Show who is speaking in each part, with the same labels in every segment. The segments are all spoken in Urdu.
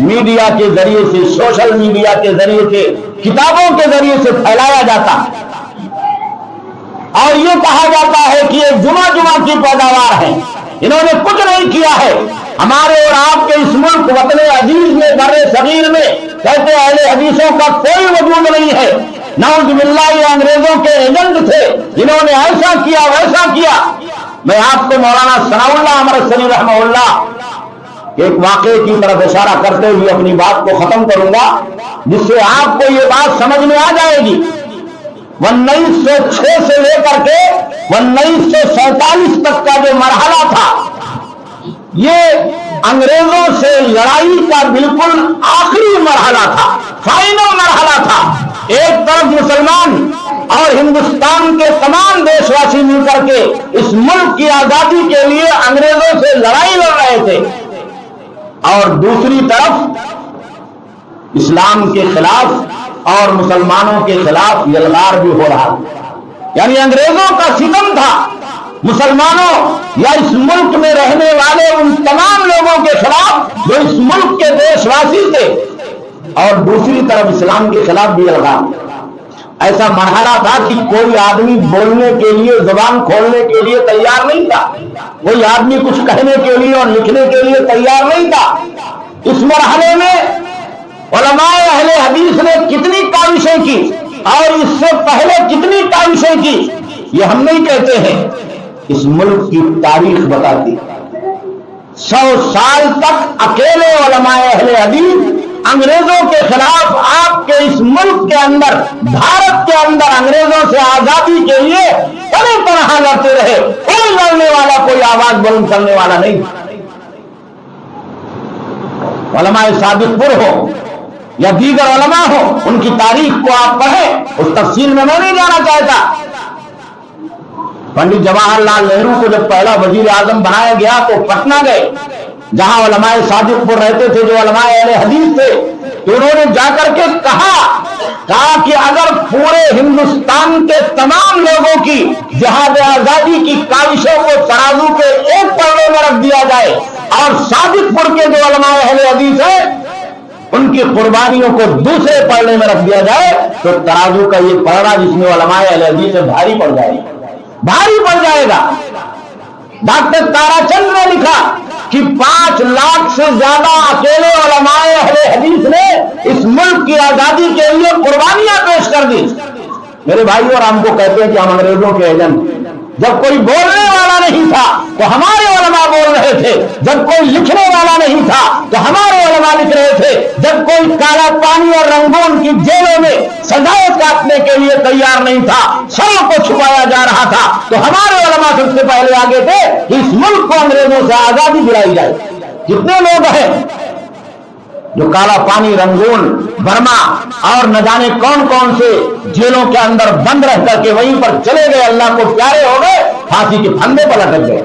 Speaker 1: میڈیا کے ذریعے سے، سوشل میڈیا کے ذریعے سے، کتابوں کے ذریعے سے پھیلایا جاتا اور یہ کہا جاتا ہے کہ یہ جمعہ کی پیداوار ہے، انہوں نے کچھ نہیں کیا ہے۔ ہمارے اور آپ کے اس ملک وطن عزیز میں، بر صغیر میں کہتے اہل حدیثوں کا کوئی وجود نہیں ہے، نعوذ باللہ یہ انگریزوں کے ایجنٹ تھے جنہوں نے ایسا کیا ویسا کیا۔ میں آپ کو مولانا ثناء اللہ امرتسری رحمہ اللہ ایک واقعے کی طرف اشارہ کرتے ہوئے اپنی بات کو ختم کروں گا، جس سے آپ کو یہ بات سمجھ میں آ جائے گی۔ 1906 سے لے کر کے 1947 تک کا جو مرحلہ تھا، یہ انگریزوں سے لڑائی کا بالکل آخری مرحلہ تھا، فائنل مرحلہ تھا۔ ایک طرف مسلمان اور ہندوستان کے تمام دیش واسی مل کر کے اس ملک کی آزادی کے لیے انگریزوں سے لڑائی لڑ رہے تھے، اور دوسری طرف اسلام کے خلاف اور مسلمانوں کے خلاف یلغار بھی ہو رہا تھا۔ یعنی انگریزوں کا ستم تھا مسلمانوں یا اس ملک میں رہنے والے ان تمام لوگوں کے خلاف جو اس ملک کے دیش واسی تھے، اور دوسری طرف اسلام کے خلاف بھی یلغار۔ ایسا مرحلہ تھا کہ کوئی آدمی بولنے کے لیے، زبان کھولنے کے لیے تیار نہیں تھا، کوئی آدمی کچھ کہنے کے لیے اور لکھنے کے لیے تیار نہیں تھا۔ اس مرحلے میں علماء اہل حدیث نے کتنی کاوشیں کی اور اس سے پہلے کتنی کاوشیں کی، یہ ہم نہیں کہتے ہیں، اس ملک کی تاریخ بتاتی۔ 100 سال تک اکیلے علماء اہل حدیث انگریزوں کے خلاف آپ کے اس ملک کے اندر، بھارت کے اندر انگریزوں سے آزادی کے لیے کئی طرح لڑتے رہے، کوئی لڑنے والا، کوئی آواز بلند کرنے والا نہیں۔ علماء صادق پور ہو یا دیگر علماء ہو، ان کی تاریخ کو آپ پڑھیں، اس تفصیل میں نہیں جانا چاہتا۔ پنڈت جواہر لال نہرو کو جب پہلا وزیر اعظم بنایا گیا تو پٹنہ گئے، جہاں علماء صادق پور رہتے تھے، جو علماء اہل حدیث تھے، تو انہوں نے جا کر کے کہا کہ اگر پورے ہندوستان کے تمام لوگوں کی جہاد آزادی کی کاوشوں کو ترازو کے ایک پلڑے میں رکھ دیا جائے اور صادق پور کے جو علماء اہل حدیث ہیں ان کی قربانیوں کو دوسرے پلڑے میں رکھ دیا جائے، تو ترازو کا یہ پلڑا جس میں علماء اہل حدیث بھاری پڑ جائے گا، بھاری پڑ جائے گا۔ ڈاکٹر تارا چند نے لکھا کہ 5 لاکھ سے زیادہ اکیلے علماء اہل حدیث نے اس ملک کی آزادی کے لیے قربانیاں پیش کر دی۔ میرے بھائی اور ہم کو کہتے ہیں کہ ہم انگریزوں کے ایجنٹ، جب کوئی بولنے والا نہیں تھا تو ہمارے علماء بول رہے تھے، جب کوئی لکھنے والا نہیں تھا تو ہمارے علماء لکھ رہے تھے، جب کوئی کالا پانی اور رنگون کی جیلوں میں سزائیں کاٹنے کے لیے تیار نہیں تھا، سروں کو چھپایا جا رہا تھا، تو ہمارے علماء سب سے پہلے آگے تھے کہ اس ملک کو انگریزوں سے آزادی دلائی جائے۔ کتنے لوگ ہیں جو کالا پانی، رنگون، برما اور نہ جانے کون کون سے جیلوں کے اندر بند رہ کر کے وہیں پر چلے گئے، اللہ کو پیارے ہو گئے، پھانسی کے پھندے پر لٹک گئے۔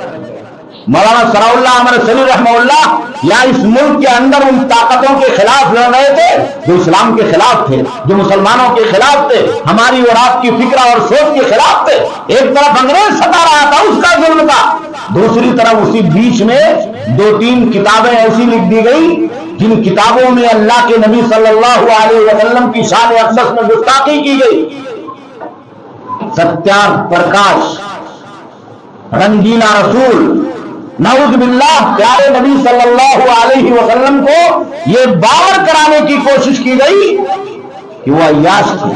Speaker 1: مولانا ثناء اللہ امرتسری رحمہ اللہ یا اس ملک کے اندر ان طاقتوں کے خلاف لڑ رہے تھے جو اسلام کے خلاف تھے، جو مسلمانوں کے خلاف تھے، ہماری اور آپ کی فکر اور سوچ کے خلاف تھے۔ ایک طرف انگریز ستا رہا تھا اس کا ظلم کا، دوسری طرف اسی بیچ میں 2-3 کتابیں ایسی لکھ دی گئی جن کتابوں میں اللہ کے نبی صلی اللہ علیہ وسلم کی شان اقدس میں گستاخی کی گئی۔ ستیہ پرکاش، رنگیلا رسول، نعوذ باللہ، پیارے نبی صلی اللہ علیہ وسلم کو یہ باور کرانے کی کوشش کی گئی کہ وہ عیاش تھے،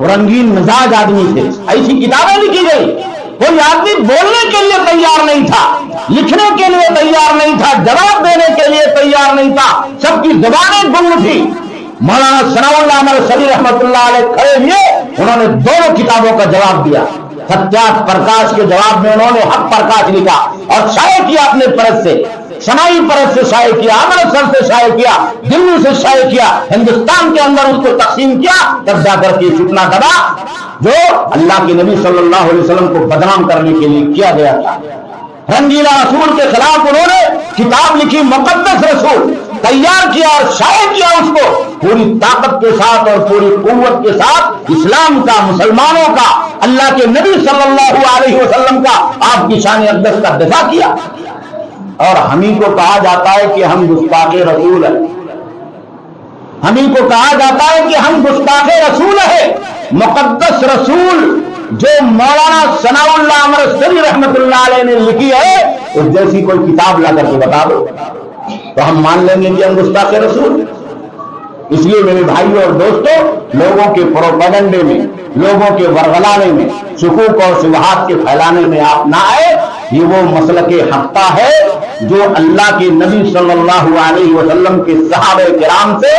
Speaker 1: رنگین مزاج آدمی تھے، ایسی کتابیں لکھی گئی۔ کوئی آدمی بولنے کے لیے تیار نہیں تھا، لکھنے کے لیے تیار نہیں تھا، جواب دینے کے لیے تیار نہیں تھا، سب کی زبانیں گم تھی۔ مولانا ثناء اللہ امرتسری رحمۃ اللہ علیہ کھڑے ہوئے، انہوں نے دونوں کتابوں کا جواب دیا۔ ستیہ پرکاش کے جواب میں انہوں نے حق پرکاش لکھا اور شائع کیا، اپنے پرت سے، سنائی پرت سے شائع کیا، امرتسر سے شائع کیا، دلی سے شائع کیا، ہندوستان کے اندر اس کو تقسیم کیا، تب جا کر کے فتنہ دبا جو اللہ کے نبی صلی اللہ علیہ وسلم کو بدنام کرنے کے لیے کیا گیا تھا۔ رنگیلا رسول کے خلاف انہوں نے کتاب لکھی، مقدس رسول، تیار کیا اور شائع کیا اس کو پوری طاقت کے ساتھ اور پوری قوت کے ساتھ، اسلام کا، مسلمانوں کا، اللہ کے نبی صلی اللہ علیہ وسلم کا، آپ کی شان اقدس کا دفاع کیا۔ اور ہم ہی کو کہا جاتا ہے کہ ہم گستاخ رسول ہیں، ہم ہی کو کہا جاتا ہے کہ ہم گستاخ رسول ہیں۔ مقدس رسول جو مولانا ثناء اللہ امرتسری رحمت اللہ علیہ نے لکھی ہے، اس جیسی کوئی کتاب لا کر کے بتا دو تو ہم مان لیں گے کہ ہم گستاخ رسول۔ اس لیے میرے بھائیوں اور دوستوں، لوگوں کے پروپیگنڈے میں، لوگوں کے ورغلانے میں، شکوک اور شبہات کے پھیلانے میں آپ نہ آئے۔ یہ وہ مسلک حقہ ہے جو اللہ کے نبی صلی اللہ علیہ وسلم کے صحابہ کرام سے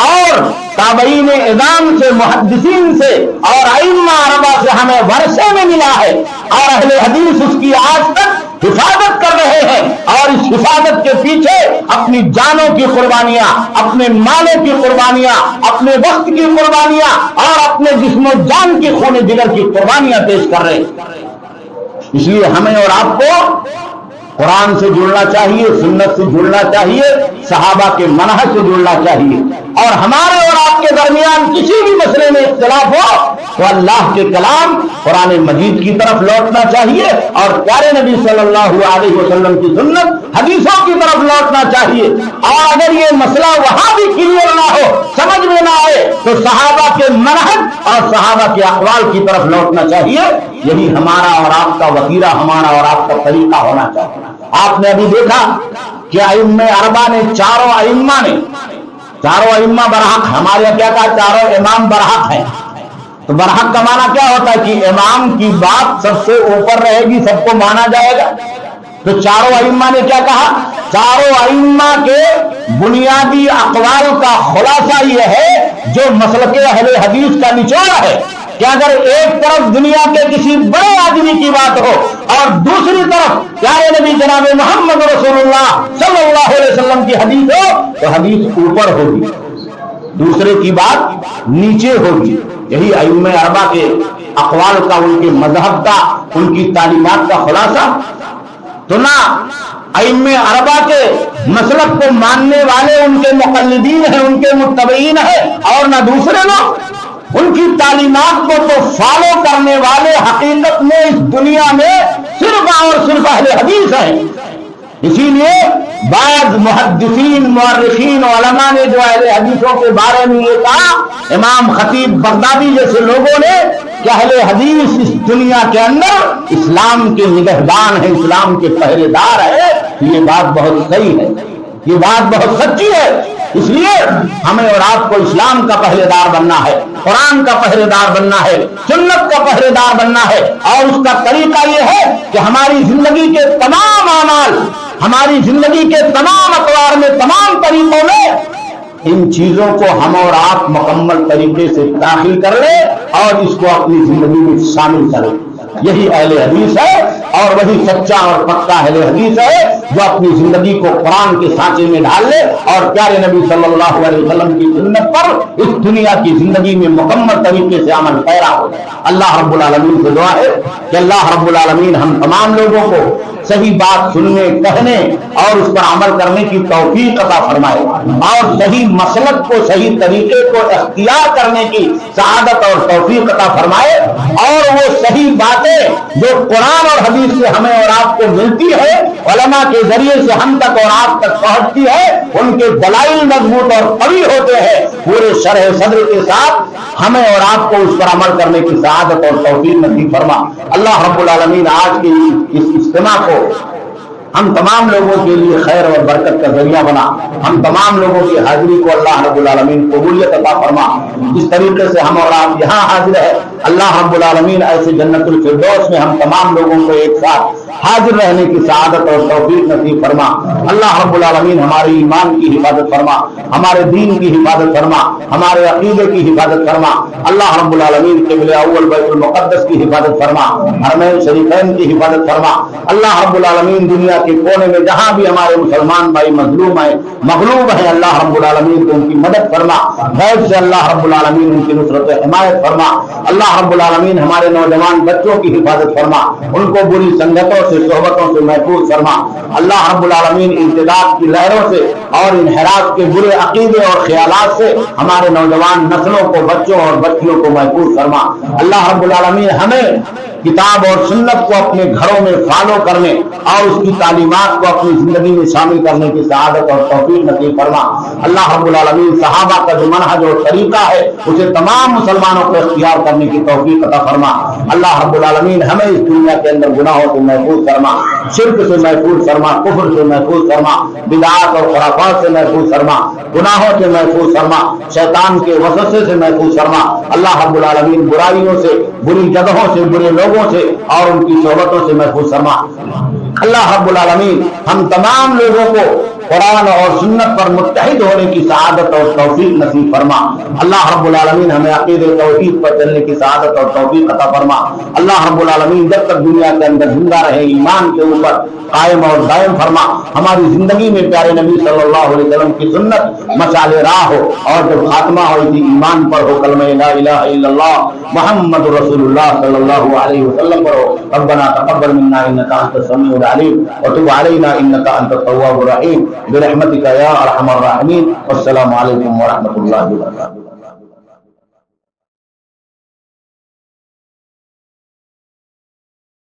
Speaker 1: اور تابعین اعظام سے، محدثین سے اور ائمہ اربعہ سے ہمیں ورثے میں ملا ہے، اور اہل حدیث اس کی آج تک حفاظت کر رہے ہیں، اور اس حفاظت کے پیچھے اپنی جانوں کی قربانیاں، اپنے مالوں کی قربانیاں، اپنے وقت کی قربانیاں اور اپنے جسم و جان کی خون جگر کی قربانیاں پیش کر رہے ہیں۔ اس لیے ہمیں اور آپ کو قرآن سے جڑنا چاہیے، سنت سے جڑنا چاہیے، صحابہ کے منہج سے جڑنا چاہیے، اور ہمارے اور آپ کے درمیان کسی بھی مسئلے میں اختلاف ہو تو اللہ کے کلام قرآن مجید کی طرف لوٹنا چاہیے، اور پیارے نبی صلی اللہ علیہ وسلم کی سنت حدیثوں کی طرف لوٹنا چاہیے۔ اور اگر یہ مسئلہ وہاں بھی کلیئر نہ ہو، سمجھ میں نہ آئے، تو صحابہ کے منہج اور صحابہ کے اقوال کی طرف لوٹنا چاہیے۔ یہی ہمارا اور آپ کا وتیرہ، ہمارا اور آپ کا طریقہ ہونا چاہیے۔ آپ نے ابھی دیکھا کہ ائمہ اربعہ نے، چاروں ائمہ برحق، ہمارے یہاں کیا کہا، چاروں امام برحق ہیں۔ تو برحق کا معنی کیا ہوتا ہے کہ امام کی بات سب سے اوپر رہے گی، سب کو مانا جائے گا۔ تو چاروں ائمہ نے کیا کہا؟ چاروں ائمہ کے بنیادی اقوال کا خلاصہ یہ ہے جو مسلک اہل حدیث کا نچوڑ ہے کہ اگر ایک طرف دنیا کے کسی بڑے آدمی کی بات ہو اور دوسری طرف پیارے نبی جناب محمد رسول اللہ صلی اللہ علیہ وسلم کی حدیث ہو تو حدیث اوپر ہوگی، دوسرے کی بات نیچے ہوگی۔ یہی ائمہ اربعہ کے اقوال کا، ان کے مذہب کا، ان کی تعلیمات کا خلاصہ۔ تو نہ ائمہ اربعہ کے مسلک کو ماننے والے ان کے مقلدین ہیں، ان کے متبعین ہیں، اور نہ دوسرے لوگ ان کی تعلیمات کو تو فالو کرنے والے حقیقت میں اس دنیا میں صرف اور صرف اہل حدیث ہیں۔ اسی لیے بعض محدثین، مورخین، علماء نے جو اہل حدیثوں کے بارے میں یہ کہا، امام خطیب بغدادی جیسے لوگوں نے، کہ اہل حدیث اس دنیا کے اندر اسلام کے نگہبان ہیں، اسلام کے پہرے دار ہیں، یہ بات بہت صحیح ہے، یہ بات بہت سچی ہے۔ اس لیے ہمیں اور آپ کو اسلام کا پہرے دار بننا ہے، قرآن کا پہرے دار بننا ہے، سنت کا پہرے دار بننا ہے، اور اس کا طریقہ یہ ہے کہ ہماری زندگی کے تمام اعمال، ہماری زندگی کے تمام اطوار میں، تمام طریقوں میں ان چیزوں کو ہم اور آپ مکمل طریقے سے داخل کر لیں اور اس کو اپنی زندگی میں شامل کریں۔ یہی اہل حدیث ہے، اور وہی سچا اور پکا اہل حدیث ہے جو اپنی زندگی کو قرآن کے سانچے میں ڈال لے اور پیارے نبی صلی اللہ علیہ وسلم کی سنت پر اس دنیا کی زندگی میں مکمل طریقے سے عمل پیرا ہو جائے۔ اللہ رب العالمین سے دعا ہے کہ اللہ رب العالمین ہم تمام لوگوں کو صحیح بات سننے، کہنے اور اس پر عمل کرنے کی توفیق عطا فرمائے، اور صحیح مسلک کو، صحیح طریقے کو اختیار کرنے کی سعادت اور توفیق عطا فرمائے، اور وہ صحیح باتیں جو قرآن اور حدیث سے ہمیں اور آپ کو ملتی ہے، علماء کے ذریعے سے ہم تک اور آپ تک پہنچتی ہے، ان کے دلائل مضبوط اور قوی ہوتے ہیں، پورے شرح صدر کے ساتھ ہمیں اور آپ کو اس پر عمل کرنے کی سعادت اور توفیق نصیب فرما۔ اللہ رب العالمین آج کے اس اجتماع کو ہم تمام لوگوں کے لیے خیر اور برکت کا ذریعہ بنا، ہم تمام لوگوں کی حاضری کو اللہ رب العالمین قبولیت عطا فرما۔ جس طریقے سے ہم اور آپ یہاں حاضر ہے، اللہ رب العالمین ایسے جنت الفردوس میں ہم تمام لوگوں کو ایک ساتھ حاضر رہنے کی سعادت اور توفیق نصیب فرما۔ اللہ رب العالمین ہمارے ایمان کی حفاظت فرما، ہمارے دین کی حفاظت فرما، ہمارے عقیدے کی حفاظت فرما۔ اللہ رب العالمین قبلہ اول بیت المقدس کی حفاظت فرما، حرمین شریفین کی حفاظت فرما۔ اللہ رب العالمین دنیا کے کونے میں جہاں بھی ہمارے مسلمان بھائی مظلوم ہیں، مغلوب ہیں، اللہ رب العالمین کو ان کی مدد فرما، غیب سے اللہ رب العالمین ان کی نصرت و حمایت فرما۔ اللہ اللہ رب العالمین ہمارے نوجوان بچوں کی حفاظت فرما، ان کو بری سنگتوں سے صحبتوں سے محفوظ فرما۔ اللہ رب العالمین ارتداد کی لہروں سے اور انحراف کے برے عقیدے اور خیالات سے ہمارے نوجوان نسلوں کو، بچوں اور بچیوں کو محفوظ فرما۔ اللہ رب العالمین ہمیں کتاب اور سنت کو اپنے گھروں میں فالو کرنے اور اس کی تعلیمات کو اپنی زندگی میں شامل کرنے کی سعادت اور توفیق نصیب فرما۔ اللہ رب العالمین صحابہ کا جو منہج اور طریقہ ہے اسے تمام مسلمانوں کو اختیار کرنے کی توفیق عطا فرما۔ اللہ رب العالمین ہمیں اس دنیا کے اندر گناہوں سے محفوظ فرما، شرک سے محفوظ فرما، کفر سے محفوظ فرما، بدعات اور خرافات سے محفوظ فرما، گناہوں سے محفوظ فرما، شیطان کے وسوسے سے محفوظ فرما۔ اللہ رب العالمین برائیوں سے، بری جگہوں سے، برے لوگوں سے اور ان کی صحبتوں سے محفوظ فرما۔ اللہ رب العالمین ہم تمام لوگوں کو قرآن اور سنت پر متحد ہونے کی سعادت اور توفیق نصیب فرما۔ اللہ رب العالمین ہمیں عقیدہ توحید پر چلنے کی سعادت اور توفیق عطا فرما۔ اللہ رب العالمین جب تک دنیا کے اندر زندہ رہے ایمان کے اوپر قائم اور دائم فرما۔ ہماری زندگی میں پیارے نبی صلی اللہ علیہ وسلم کی سنت مشعل راہ ہو، اور جب خاتمہ ہوئی تھی ایمان پر ہو، کلمہ لا الہ الا اللہ محمد رسول اللہ صلی اللہ علیہ وسلم پر ہو۔ ربنا تقبل منا انک انت السمیع العلیم وتب علینا انک انت التواب الرحیم برحمتک یا ارحم الراحمین۔ والسلام علیکم ورحمۃ اللہ وبرکاتہ۔